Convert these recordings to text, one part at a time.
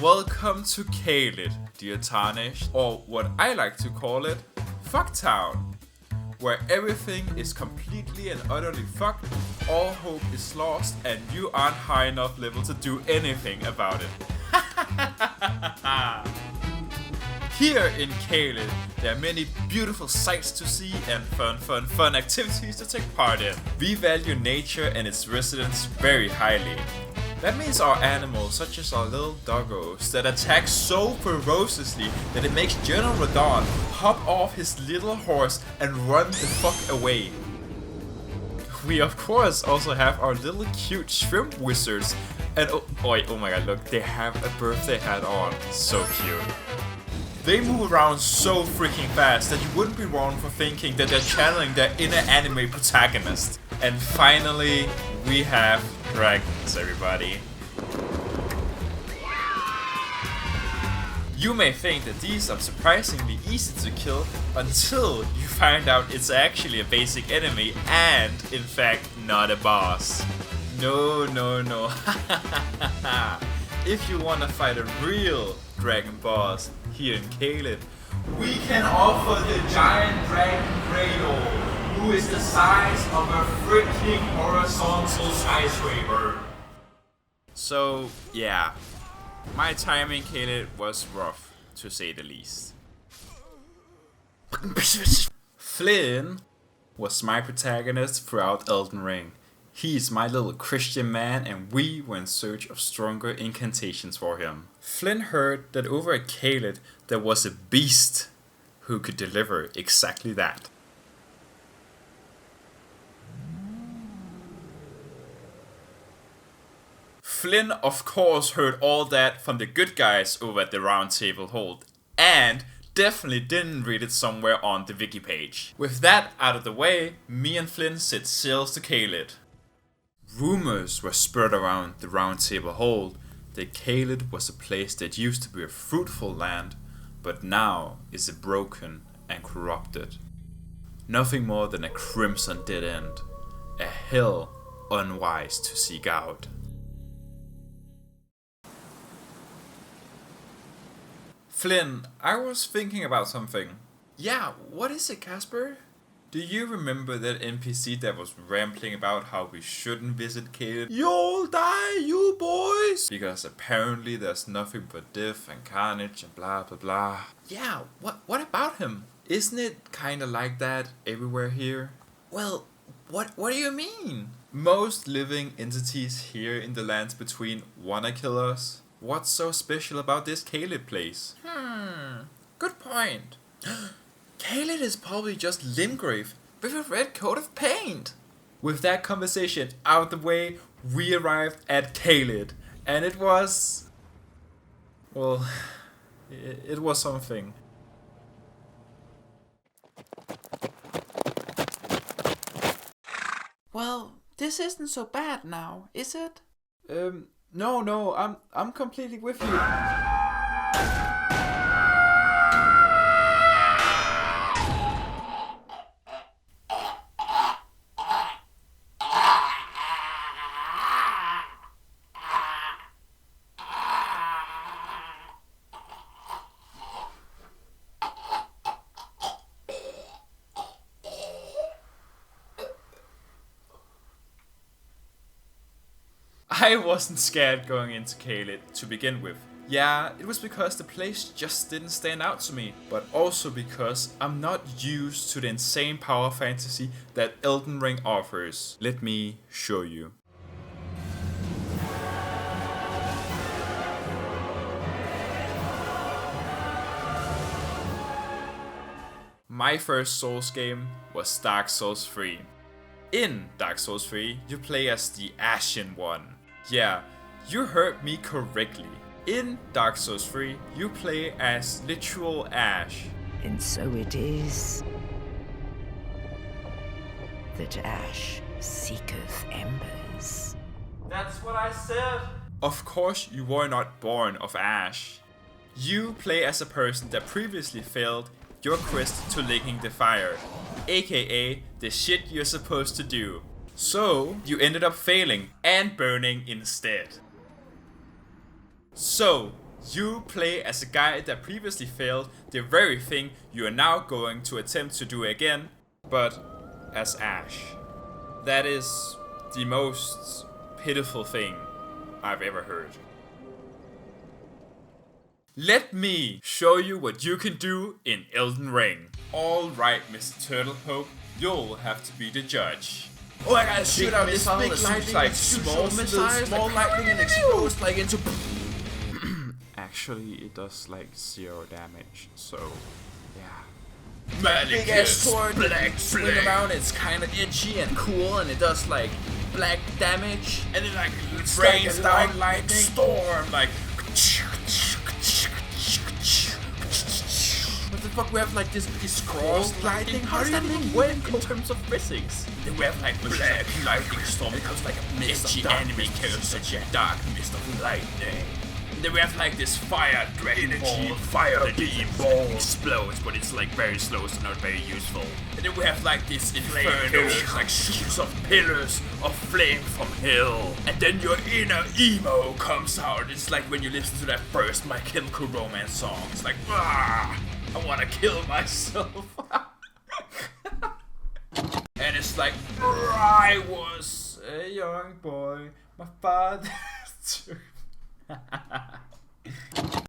Welcome to Caelid, dear Tarnished, or what I like to call it, Fucktown, where everything is completely and utterly fucked, all hope is lost, and you aren't high enough level to do anything about it. Here in Caelid, there are many beautiful sights to see and fun activities to take part in. We value nature and its residents very highly. That means our animals, such as our little doggos, that attack so ferociously that it makes General Radon hop off his little horse and run the fuck away. We of course also have our little cute shrimp wizards, and oh my god, look, they have a birthday hat on, so cute. They move around so freaking fast that you wouldn't be wrong for thinking that they're channeling their inner anime protagonist. And finally, we have dragons, everybody. You may think that these are surprisingly easy to kill until you find out it's actually a basic enemy and, in fact, not a boss. No. If you want to fight a real dragon boss here in Caelid, we can offer the giant dragon Cradle, who is the size of a freaking horizontal skyscraper. So, yeah, my time in Caelid was rough, to say the least. Flynn was my protagonist throughout Elden Ring. He's my little Christian man, and we were in search of stronger incantations for him. Flynn heard that over at Caelid there was a beast who could deliver exactly that. Flynn of course heard all that from the good guys over at the Round Table Hold, and definitely didn't read it somewhere on the wiki page. With that out of the way, me and Flynn set sails to Caelid. Rumors were spread around the Round Table Hold that Caelid was a place that used to be a fruitful land, but now is a broken and corrupted. Nothing more than a crimson dead end, a hell unwise to seek out. Flynn, I was thinking about something. Yeah, what is it, Casper? Do you remember that NPC that was rambling about how we shouldn't visit Caelid? You'll die, you boys! Because apparently there's nothing but death and carnage and blah blah blah. Yeah, what about him? Isn't it kinda like that everywhere here? Well, what do you mean? Most living entities here in the lands between wanna kill us. What's so special about this Caelid place? Good point. Caelid is probably just Limgrave with a red coat of paint. With that conversation out of the way, we arrived at Caelid, and it was... well, it was something. Well, this isn't so bad now, is it? No, I'm completely with you. I wasn't scared going into Caelid to begin with. Yeah, it was because the place just didn't stand out to me, but also because I'm not used to the insane power fantasy that Elden Ring offers. Let me show you. My first Souls game was Dark Souls 3. In Dark Souls 3, you play as the Ashen One. Yeah, you heard me correctly. In Dark Souls 3, you play as literal Ash. And so it is that Ash seeketh embers. That's what I said. Of course, you were not born of Ash. You play as a person that previously failed your quest to licking the fire, aka the shit you're supposed to do. So, you ended up failing and burning instead. So, You play as a guy that previously failed the very thing you are now going to attempt to do again, but as Ash. That is the most pitiful thing I've ever heard. Let me show you what you can do in Elden Ring. Alright, Mr. Turtle Poke, you'll have to be the judge. Oh, I gotta shoot out this big lightning, like small lightning and explodes like into... Actually, it does like 0 damage, so yeah. Big ass sword, black swing around, it's kinda itchy and cool, and it does like black damage, and it like rains down lightning storm, like... What the fuck, we have like this cross lightning? How does that even work in terms of physics? Then we have like black lightning storm, it comes like a misty anime character, such a dark mist of lightning. And then we have like this fire dragon ball, fire beam ball explodes, but it's like very slow, so not very useful. And then we have like this inferno, like shoots of pillars of flame from hell. And then your inner emo comes out. It's like when you listen to that first My Chemical Romance song. It's like, ah, I wanna kill myself. And it's like, I was a young boy, my father took.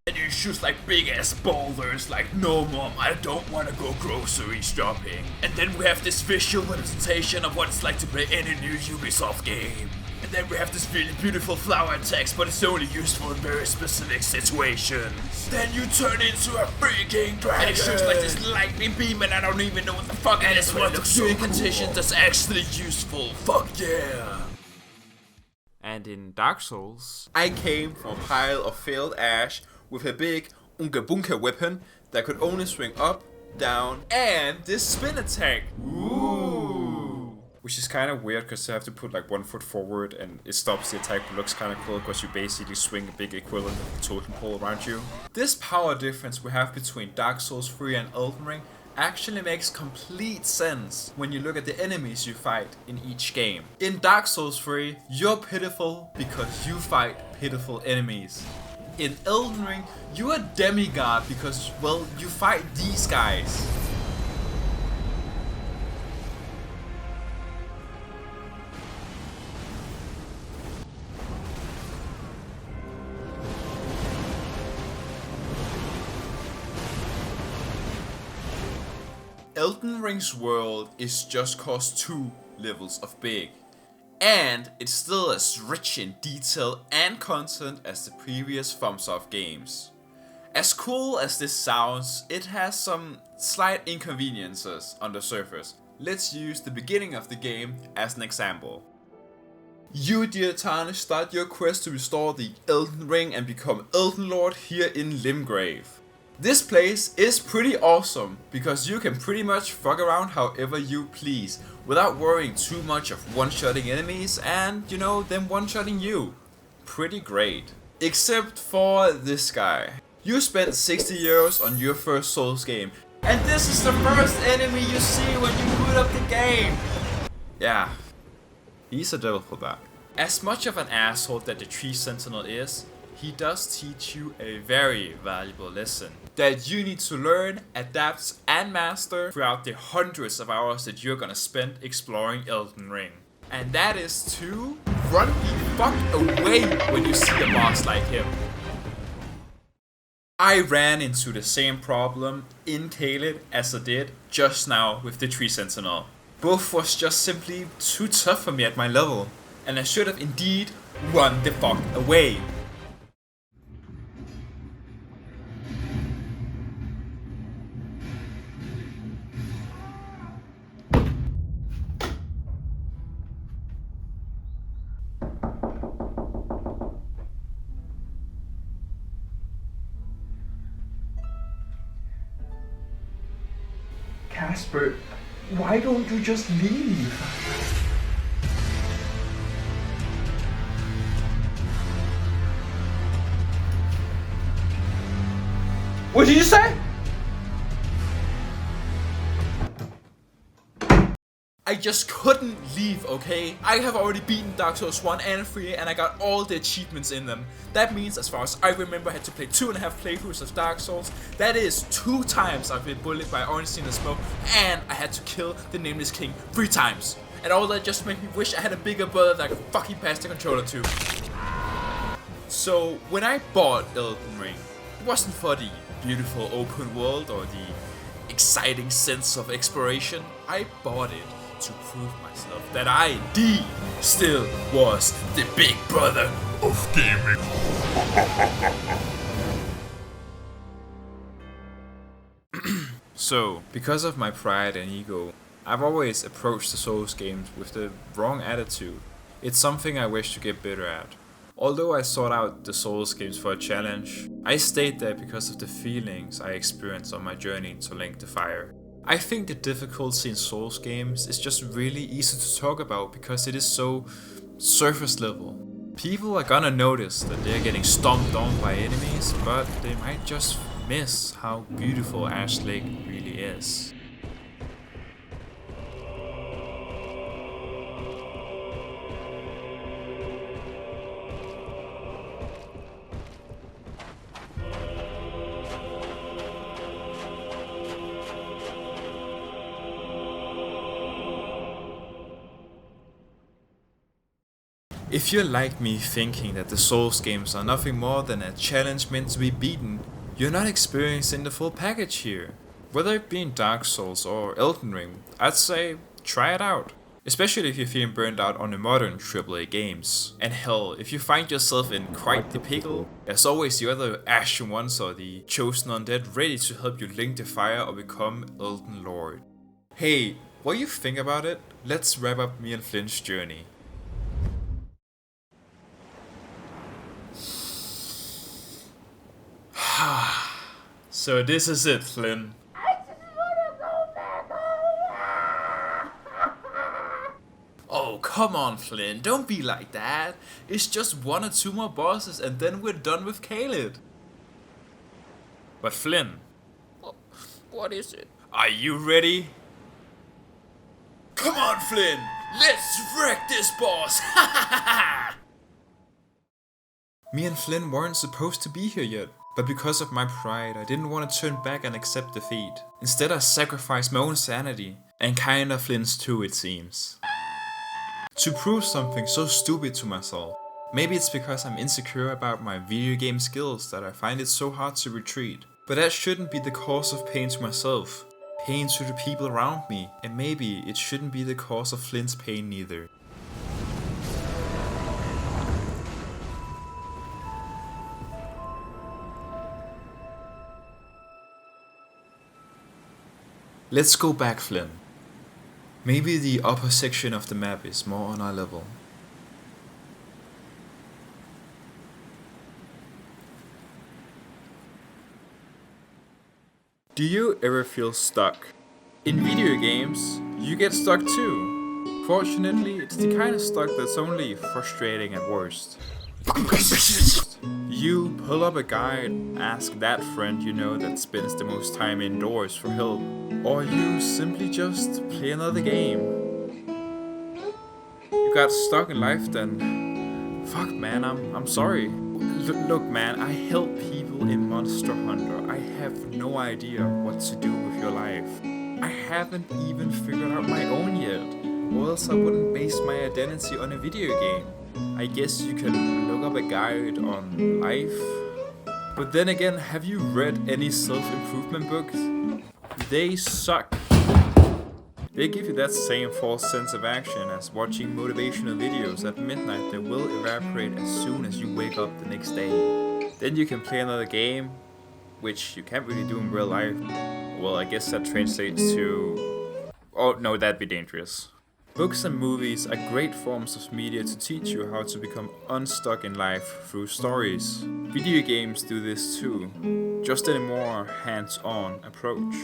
And you shoot like big ass boulders, like, no mom, I don't wanna go grocery shopping. And then we have this visual representation of what it's like to play any new Ubisoft game. And then we have this really beautiful flower text, but it's only useful in very specific situations. Then you turn into a freaking dragon, and it shoots like this lightning beam, and I don't even know what the fuck it is. What the viewing conditions that's actually useful. Fuck yeah. And in Dark Souls, I came from a pile of failed Ash with a big Unga Bunga weapon that could only swing up, down, and this spin attack. Ooh. Which is kind of weird because you have to put like 1 foot forward and it stops the attack, but looks kind of cool because you basically swing a big equivalent of the totem pole around you. This power difference we have between Dark Souls 3 and Elden Ring actually makes complete sense when you look at the enemies you fight in each game. In Dark Souls 3, you're pitiful because you fight pitiful enemies. In Elden Ring, you're a demigod because, well, you fight these guys. Elden Ring's world is just cause 2 levels of big, and it's still as rich in detail and content as the previous FromSoft games. As cool as this sounds, it has some slight inconveniences on the surface. Let's use the beginning of the game as an example. You, dear Tarnish, start your quest to restore the Elden Ring and become Elden Lord here in Limgrave. This place is pretty awesome because you can pretty much fuck around however you please without worrying too much of one-shotting enemies and, you know, them one-shotting you. Pretty great. Except for this guy. You spent 60 euros on your first Souls game, and this is the first enemy you see when you boot up the game. Yeah, he's a devil for that. As much of an asshole that the Tree Sentinel is, he does teach you a very valuable lesson that you need to learn, adapt, and master throughout the hundreds of hours that you're gonna spend exploring Elden Ring. And that is to run the fuck away when you see a boss like him. I ran into the same problem in Caelid as I did just now with the Tree Sentinel. Both was just simply too tough for me at my level, and I should have indeed run the fuck away. Casper, why don't you just leave? What did you say? I just couldn't leave, okay? I have already beaten Dark Souls 1 and 3 and I got all the achievements in them. That means, as far as I remember, I had to play 2.5 playthroughs of Dark Souls. That is 2 times I've been bullied by Ornstein and Smoke, and I had to kill the Nameless King 3 times. And all that just made me wish I had a bigger brother that I could fucking pass the controller to. So, when I bought Elden Ring, it wasn't for the beautiful open world or the exciting sense of exploration. I bought it to prove myself that I indeed still was the big brother of gaming. So, because of my pride and ego, I've always approached the Souls games with the wrong attitude. It's something I wish to get better at. Although I sought out the Souls games for a challenge, I stayed there because of the feelings I experienced on my journey to Link the Fire. I think the difficulty in Souls games is just really easy to talk about because it is so surface level. People are gonna notice that they're getting stomped on by enemies, but they might just miss how beautiful Ash Lake really is. If you're like me thinking that the Souls games are nothing more than a challenge meant to be beaten, you're not experiencing the full package here. Whether it be in Dark Souls or Elden Ring, I'd say try it out. Especially if you're feeling burned out on the modern AAA games. And hell, if you find yourself in quite the pickle, there's always the other Ashen Ones or the Chosen Undead ready to help you link the fire or become Elden Lord. Hey, what do you think about it? Let's wrap up me and Flint's journey. So this is it, Flynn. Oh, come on, Flynn, don't be like that. It's just 1 or 2 more bosses and then we're done with Caelid. But Flynn, What is it? are you ready? Come on, Flynn, let's wreck this boss. Me and Flynn weren't supposed to be here yet. But because of my pride, I didn't want to turn back and accept defeat. Instead, I sacrificed my own sanity, and kinda Flynn's too, it seems. To prove something so stupid to myself. Maybe it's because I'm insecure about my video game skills that I find it so hard to retreat. But that shouldn't be the cause of pain to myself, pain to the people around me, and maybe it shouldn't be the cause of Flynn's pain neither. Let's go back, Flynn. Maybe the upper section of the map is more on our level. Do you ever feel stuck? In video games, you get stuck too. Fortunately, it's the kind of stuck that's only frustrating at worst. You pull up a guide, ask that friend you know that spends the most time indoors for help, or you simply just play another game. You got stuck in life then? Fuck man, I'm sorry. Look man, I help people in Monster Hunter. I have no idea what to do with your life. I haven't even figured out my own yet, or else I wouldn't base my identity on a video game. I guess you can look up a guide on life. But then again, have you read any self-improvement books? They suck. They give you that same false sense of action as watching motivational videos at midnight that will evaporate as soon as you wake up the next day. Then you can play another game, which you can't really do in real life. Well, I guess that translates to... oh no, that'd be dangerous. Books and movies are great forms of media to teach you how to become unstuck in life through stories. Video games do this too, just in a more hands-on approach.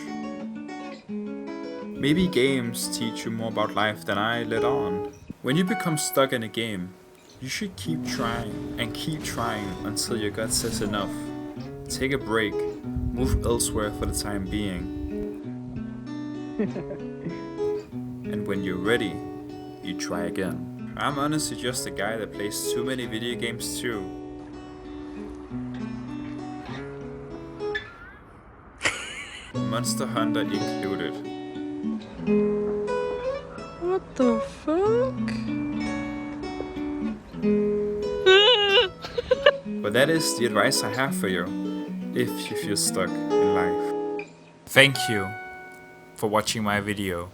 Maybe games teach you more about life than I let on. When you become stuck in a game, you should keep trying and keep trying until your gut says enough. Take a break, move elsewhere for the time being. And when you're ready, you try again. I'm honestly just a guy that plays too many video games too. Monster Hunter included. What the fuck? But that is the advice I have for you, if you feel stuck in life. Thank you for watching my video.